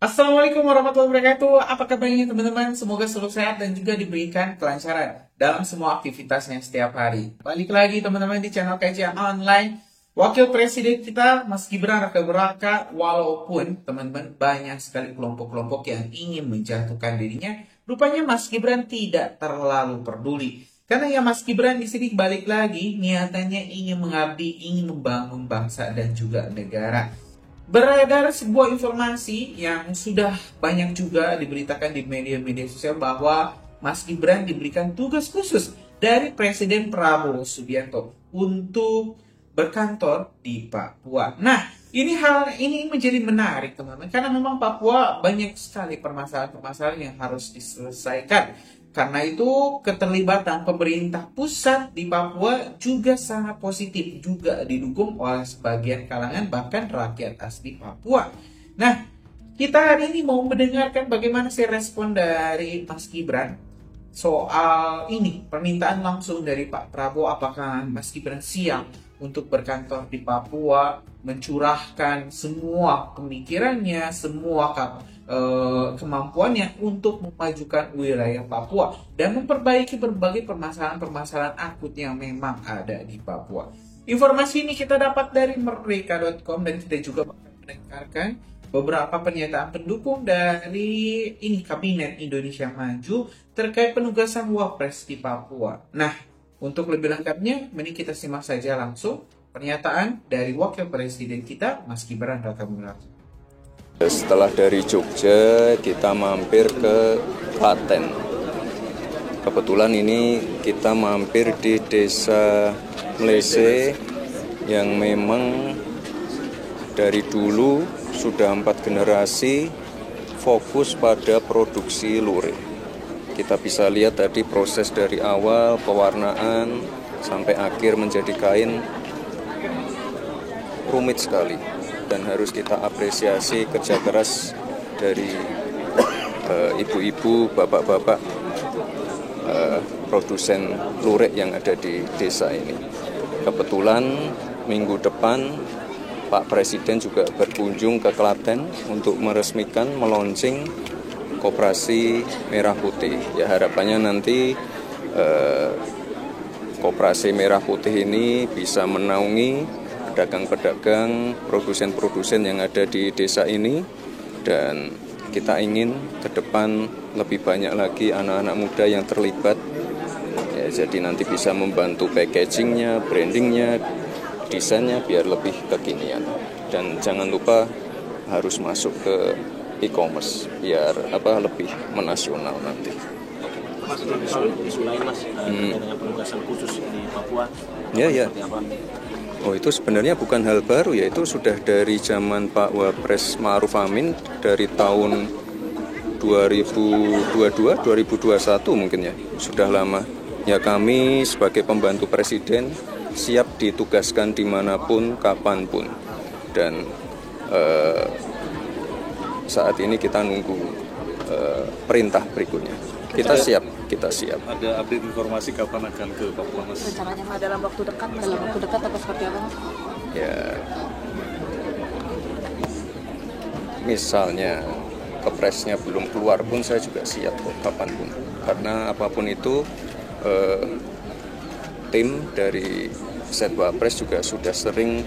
Assalamualaikum warahmatullahi wabarakatuh. Apa kabarnya teman-teman? Semoga selalu sehat dan juga diberikan kelancaran dalam semua aktivitasnya setiap hari. Balik lagi teman-teman di channel Kajian Online. Wakil Presiden kita Mas Gibran Raka-Beraka, walaupun teman-teman banyak sekali kelompok-kelompok yang ingin menjatuhkan dirinya, rupanya Mas Gibran tidak terlalu peduli. Karena ya Mas Gibran di sini balik lagi niatannya ingin mengabdi, ingin membangun bangsa dan juga negara. Beredar sebuah informasi yang sudah banyak juga diberitakan di media-media sosial bahwa Mas Gibran diberikan tugas khusus dari Presiden Prabowo Subianto untuk berkantor di Papua. Nah, hal ini menjadi menarik teman-teman karena memang Papua banyak sekali permasalahan-permasalahan yang harus diselesaikan. Karena itu keterlibatan pemerintah pusat di Papua juga sangat positif, juga didukung oleh sebagian kalangan bahkan rakyat asli Papua. Nah, kita hari ini mau mendengarkan bagaimana sih respon dari Mas Gibran soal ini, permintaan langsung dari Pak Prabowo, apakah Mas Gibran siap untuk berkantor di Papua, mencurahkan semua pemikirannya, semua kemampuannya untuk memajukan wilayah Papua dan memperbaiki berbagai permasalahan-permasalahan akut yang memang ada di Papua. Informasi ini kita dapat dari merdeka.com dan kita juga akan mendengarkan beberapa pernyataan pendukung dari Kabinet Indonesia Maju terkait penugasan Wapres di Papua. Nah, untuk lebih lengkapnya, mari kita simak saja langsung pernyataan dari Wakil Presiden kita, Mas Gibran Raka-Beraka. Setelah dari Jogja, kita mampir ke Klaten. Kebetulan ini kita mampir di Desa Mlese yang memang dari dulu sudah 4 generasi fokus pada produksi lurik. Kita bisa lihat tadi proses dari awal pewarnaan sampai akhir menjadi kain rumit sekali. Dan harus kita apresiasi kerja keras dari ibu-ibu, bapak-bapak produsen lurik yang ada di desa ini. Kebetulan minggu depan Pak Presiden juga berkunjung ke Klaten untuk meresmikan meluncing Koperasi Merah Putih. Ya, harapannya nanti Koperasi Merah Putih ini bisa menaungi pedagang-pedagang, produsen-produsen yang ada di desa ini, dan kita ingin ke depan lebih banyak lagi anak-anak muda yang terlibat, ya, jadi nanti bisa membantu packagingnya, brandingnya, desainnya biar lebih kekinian, dan jangan lupa harus masuk ke e-commerce biar lebih menasional nanti. Mas, isu lain mas, adanya penugasan khusus di Papua. Ya. Oh, itu sebenarnya bukan hal baru, ya, itu sudah dari zaman Pak Wapres Ma'ruf Amin dari tahun 2022, 2021 mungkin ya, sudah lama. Ya, kami sebagai pembantu Presiden siap ditugaskan dimanapun, kapanpun. Dan saat ini kita nunggu perintah berikutnya. Kita siap. Ada update informasi kapan akan ke Papua, mas? Rencananya dalam waktu dekat atau seperti apa, mas? Ya, misalnya kepresnya belum keluar pun saya juga siap kok kapanpun. Karena apapun itu tim dari Setwapres juga sudah sering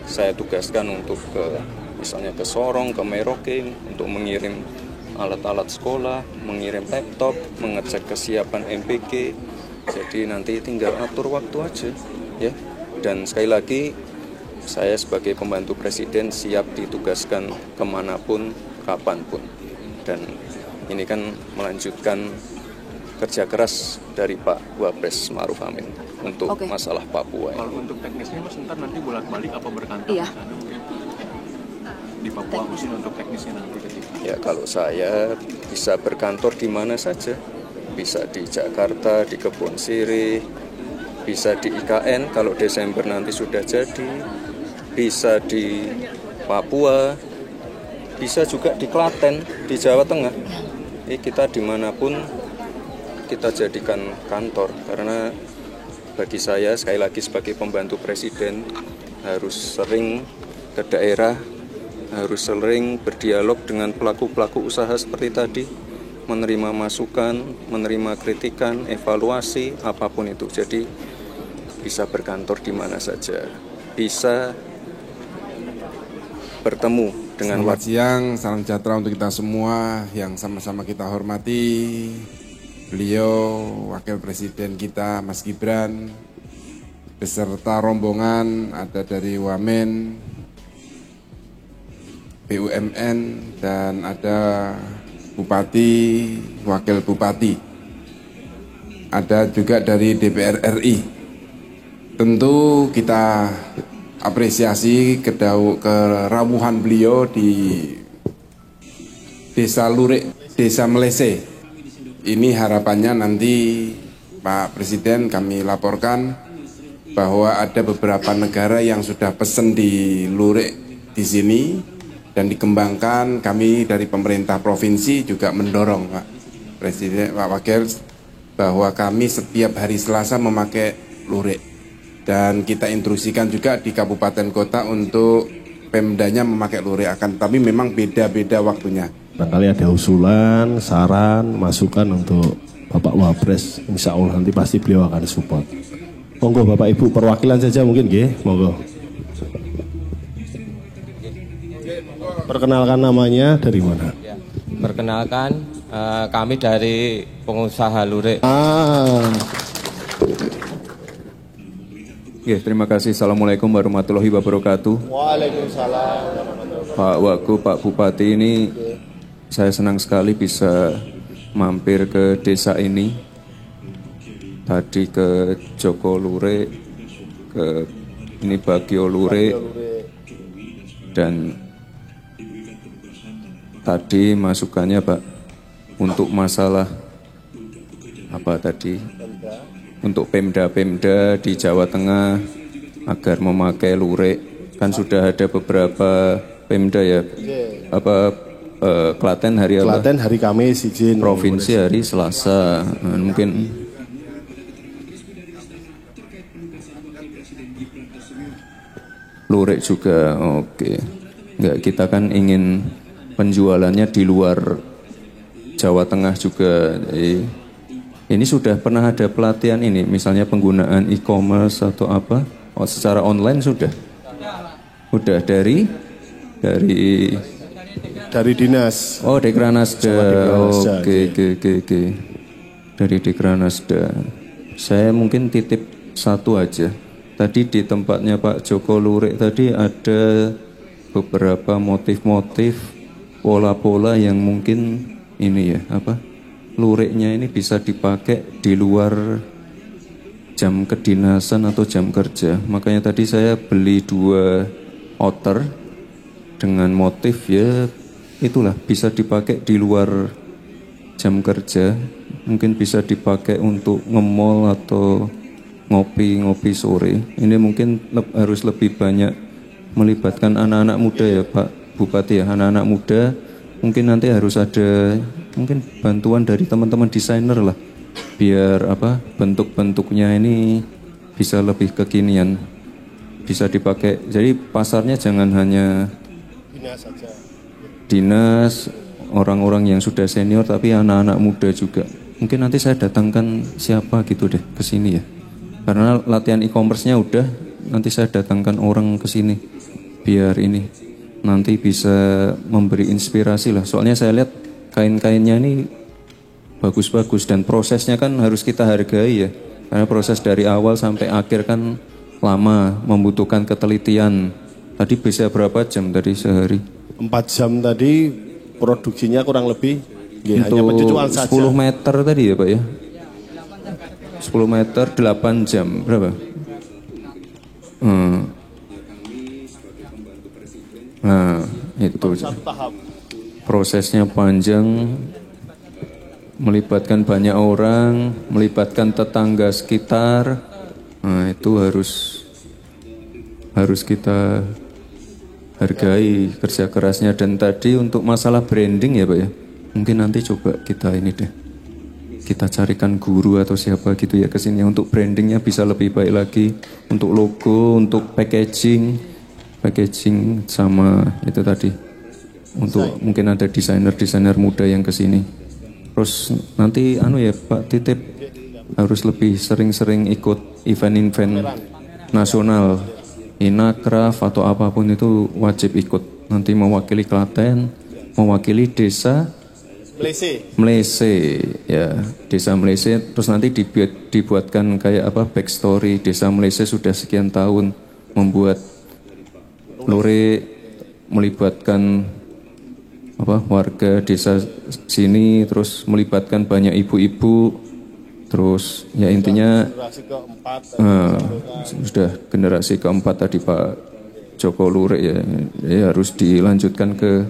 saya tugaskan untuk misalnya ke Sorong, ke Merauke untuk mengirim alat-alat sekolah, mengirim laptop, mengecek kesiapan MPG. Jadi nanti tinggal atur waktu aja, ya. Dan sekali lagi, saya sebagai pembantu Presiden siap ditugaskan kemanapun, kapanpun. Dan ini kan melanjutkan kerja keras dari Pak Wapres Ma'ruf Amin untuk masalah Papua. Kalau untuk teknisnya, mas, ntar nanti bolak-balik apa berkantor Iya. di sana mungkin? Di Papua mungkin untuk teknisnya nanti ketika. Ya, kalau saya bisa berkantor di mana saja, bisa di Jakarta, di Kebon Sirih, bisa di IKN kalau Desember nanti sudah jadi, bisa di Papua, bisa juga di Klaten, di Jawa Tengah. Ini kita dimanapun kita jadikan kantor, karena bagi saya sekali lagi sebagai pembantu Presiden harus sering ke daerah harus sering berdialog dengan pelaku-pelaku usaha seperti tadi, menerima masukan, menerima kritikan, evaluasi, apapun itu. Jadi bisa berkantor di mana saja, bisa bertemu dengan Selamat siang, salam sejahtera untuk kita semua yang sama-sama kita hormati. Beliau Wakil Presiden kita Mas Gibran beserta rombongan ada dari Wamen, BUMN, dan ada Bupati, Wakil Bupati. Ada juga dari DPR RI. Tentu kita apresiasi kerawuhan beliau di Desa Lurik, Desa Melese. Ini harapannya nanti Pak Presiden kami laporkan bahwa ada beberapa negara yang sudah pesen di Lurik di sini dan dikembangkan. Kami dari pemerintah provinsi juga mendorong Pak Presiden, Pak Wakil, bahwa kami setiap hari Selasa memakai Lurik. Dan kita instruksikan juga di kabupaten kota untuk Pemdanya memakai Lurik, tapi memang beda-beda waktunya. Barangkali ada usulan, saran, masukan untuk Bapak Wapres, insya Allah nanti pasti beliau akan support. Monggo Bapak Ibu perwakilan saja mungkin, nggih, monggo. Perkenalkan namanya, dari mana? Perkenalkan, kami dari pengusaha Lurik. Ya, terima kasih. Assalamualaikum warahmatullahi wabarakatuh. Waalaikumsalam. Pak Wagub, Pak Bupati, ini saya senang sekali bisa mampir ke desa ini. Tadi ke Joko Lurik, ke ini Bagio Lurik, dan tadi masukannya Pak untuk masalah apa tadi? Untuk Pemda-Pemda di Jawa Tengah agar memakai Lurik. Kan sudah ada beberapa Pemda ya. Klaten hari apa? Klaten hari Kamis izin. Provinsi hari Selasa. Mungkin Lurik juga. Oke. Enggak, kita kan ingin penjualannya di luar Jawa Tengah juga. Ini sudah pernah ada pelatihan ini, misalnya penggunaan e-commerce atau apa? Oh, secara online sudah? Sudah dari dinas. Oh, Dekranasda. Oke. Dari Dekranasda. Saya mungkin titip satu aja. Tadi di tempatnya Pak Joko Lurik tadi ada beberapa motif-motif, pola-pola yang mungkin ini ya, apa? Luriknya ini bisa dipakai di luar jam kedinasan atau jam kerja. Makanya tadi saya beli 2 outer dengan motif ya itulah, bisa dipakai di luar jam kerja. Mungkin bisa dipakai untuk nge-mall atau ngopi-ngopi sore. Ini mungkin harus lebih banyak melibatkan anak-anak muda ya Pak Bupati ya, anak-anak muda. Mungkin nanti harus ada mungkin bantuan dari teman-teman desainer lah, biar apa bentuk-bentuknya ini bisa lebih kekinian, bisa dipakai. Jadi pasarnya jangan hanya dinas, orang-orang yang sudah senior, tapi anak-anak muda juga. Mungkin nanti saya datangkan siapa gitu deh ke sini ya, karena latihan e-commerce-nya udah, nanti saya datangkan orang ke sini biar ini nanti bisa memberi inspirasi lah. Soalnya saya lihat kain-kainnya ini bagus-bagus dan prosesnya kan harus kita hargai ya. Karena proses dari awal sampai akhir kan lama, membutuhkan ketelitian. Tadi bisa berapa jam tadi sehari? 4 jam tadi produksinya kurang lebih ya, hanya untuk pencucuan saja. 10 meter tadi ya Pak ya? 10 meter 8 jam, berapa? Nah, itu. Prosesnya panjang, melibatkan banyak orang, melibatkan tetangga sekitar. Nah, itu harus kita hargai kerja kerasnya. Dan tadi untuk masalah branding ya Pak ya, mungkin nanti coba kita ini deh, kita carikan guru atau siapa gitu ya ke sini untuk brandingnya bisa lebih baik lagi, untuk logo, untuk packaging. packaging sama itu tadi untuk mungkin ada desainer muda yang kesini. Terus nanti ya Pak titip harus lebih sering-sering ikut event-event nasional, Inakraf atau apapun itu wajib ikut. Nanti mewakili Klaten, mewakili desa Mlese ya, desa Mlese. Terus nanti dibuatkan kayak backstory desa Mlese sudah sekian tahun membuat lure, melibatkan warga desa sini, terus melibatkan banyak ibu-ibu, terus ya intinya sudah generasi keempat tadi Pak Joko Lure ya harus dilanjutkan ke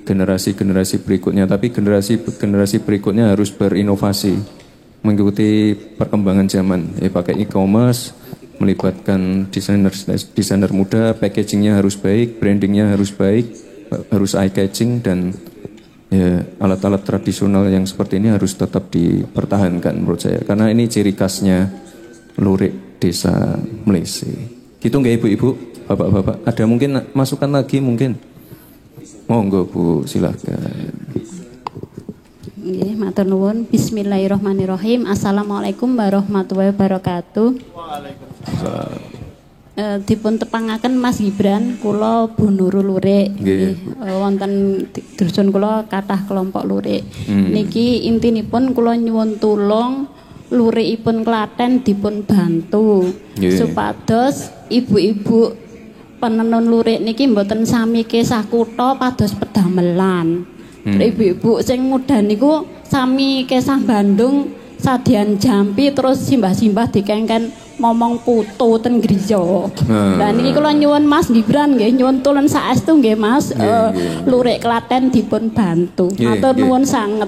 generasi berikutnya, tapi generasi berikutnya harus berinovasi mengikuti perkembangan zaman ya, pakai e-commerce, melibatkan desainer muda, packagingnya harus baik, brandingnya harus baik, harus eye catching, dan ya alat-alat tradisional yang seperti ini harus tetap dipertahankan menurut saya, karena ini ciri khasnya lurik desa Mlese. Gitu nggak ibu-ibu, bapak-bapak? Ada mungkin masukan lagi mungkin? Monggo Bu, silakan. Nggih, matur nuwun. Bismillahirrahmanirrahim. Assalamualaikum warahmatullahi wabarakatuh. Waalaikumsalam. Dipun tepangaken Mas Gibran, kula Bu Nurul Lurik. Wonten dusun kula kathah kelompok lurik. Niki intinipun kula nyuwun tulung lurikipun Klaten dipun bantu supados ibu-ibu penenun lurik niki mboten sami kesah kutha pados pedamelan. Ibu-ibu sing muda niku sami kesah Bandung sadyan jampi terus simbah-simbah dikengken momong putu ten gereja. Lah niki kula nyuwun Mas Gibran nggih nyuwun tulun saestu nggih Mas, lurik Klaten dipun bantu. Matur nuwun sanget.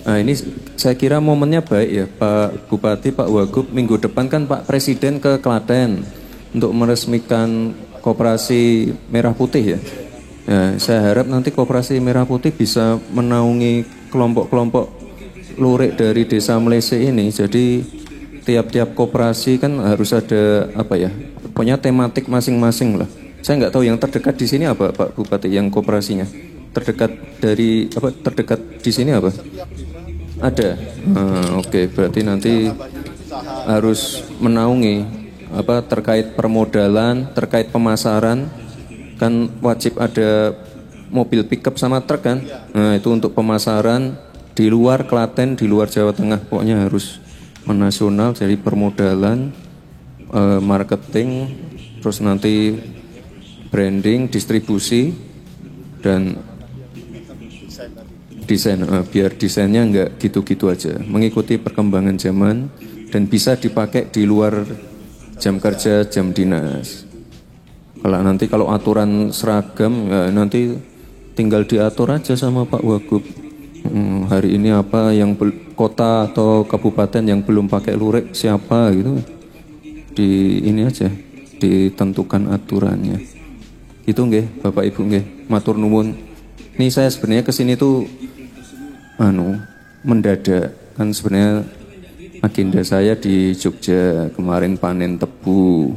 Nah ini saya kira momennya baik ya Pak Bupati, Pak Wagub, minggu depan kan Pak Presiden ke Klaten untuk meresmikan Koperasi Merah Putih ya. Saya harap nanti Koperasi Merah Putih bisa menaungi kelompok-kelompok lurik dari desa Mlese ini. Jadi tiap-tiap koperasi kan harus ada punya tematik masing-masing lah. Saya nggak tahu yang terdekat di sini apa Pak Bupati, yang koperasinya terdekat di sini apa? Ada. Oke, berarti nanti harus menaungi terkait permodalan, terkait pemasaran, kan wajib ada mobil pickup sama truk kan. Nah itu untuk pemasaran di luar Klaten, di luar Jawa Tengah, pokoknya harus menasional. Jadi permodalan, marketing, terus nanti branding, distribusi, dan desain. Biar desainnya nggak gitu-gitu aja, mengikuti perkembangan zaman dan bisa dipakai di luar jam kerja, jam dinas. Kalau aturan seragam ya nanti tinggal diatur aja sama Pak Wagub. Hari ini apa yang kota atau kabupaten yang belum pakai lurik siapa gitu. Ini aja ditentukan aturannya. Itu nggih Bapak Ibu nggih. Matur nuwun. Ini saya sebenarnya kesini tuh mendadak kan, sebenarnya agenda saya di Jogja kemarin panen tebu,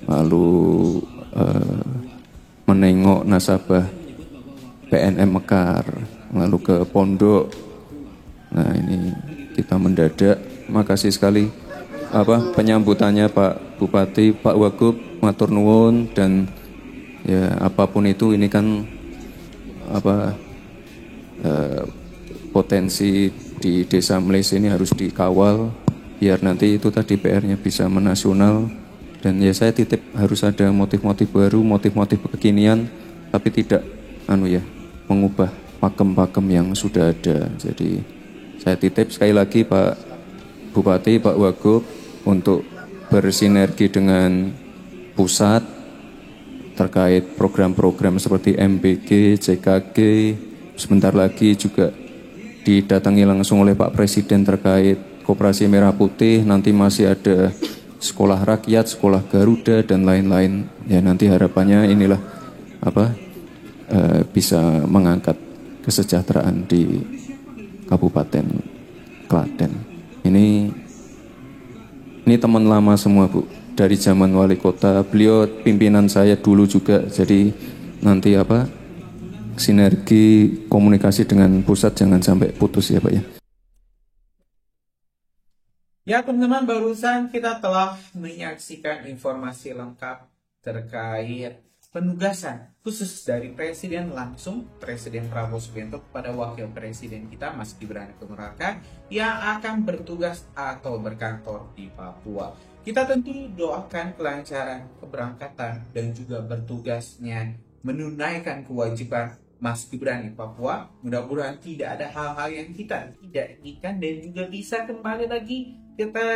lalu menengok nasabah PNM Mekar, lalu ke Pondok. Nah ini kita mendadak. Makasih sekali penyambutannya Pak Bupati, Pak Wagub, matur nuwun. Dan ya apapun itu ini kan potensi di desa Mlese ini harus dikawal biar nanti itu tadi PR-nya bisa menasional. Dan ya saya titip harus ada motif-motif baru, motif-motif kekinian, tapi tidak mengubah pakem-pakem yang sudah ada. Jadi saya titip sekali lagi Pak Bupati, Pak Wagub untuk bersinergi dengan pusat terkait program-program seperti MBG, CKG. Sebentar lagi juga didatangi langsung oleh Pak Presiden terkait Koperasi Merah Putih. Nanti masih ada sekolah rakyat, sekolah Garuda, dan lain-lain. Ya nanti harapannya inilah bisa mengangkat kesejahteraan di Kabupaten Klaten. Ini teman lama semua Bu. dari zaman wali kota. Beliau pimpinan saya dulu juga, jadi nanti sinergi komunikasi dengan pusat jangan sampai putus ya Pak ya. Ya teman-teman, barusan kita telah menyaksikan informasi lengkap terkait penugasan khusus dari Presiden langsung, Presiden Prabowo Subianto kepada Wakil Presiden kita Mas Gibran Rakareka yang akan bertugas atau berkantor di Papua. Kita tentu doakan kelancaran keberangkatan dan juga bertugasnya menunaikan kewajiban Mas Gibran di Papua. Mudah-mudahan tidak ada hal-hal yang kita tidak inginkan dan juga bisa kembali lagi kita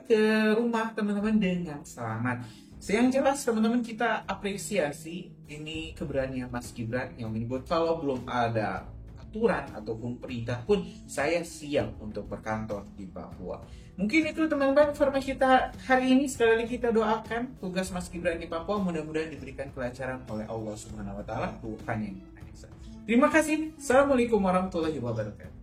ke rumah teman-teman dengan selamat. Yang jelas teman-teman, kita apresiasi ini keberanian Mas Gibran yang menyebut kalau belum ada aturan ataupun perintah pun saya siap untuk berkantor di Papua. Mungkin itu teman-teman informasi kita hari ini. Sekali lagi kita doakan tugas Mas Gibran di Papua mudah-mudahan diberikan kelancaran oleh Allah Subhanahu wa taala, Tuhan yang Maha Esa. Terima kasih. Assalamualaikum warahmatullahi wabarakatuh.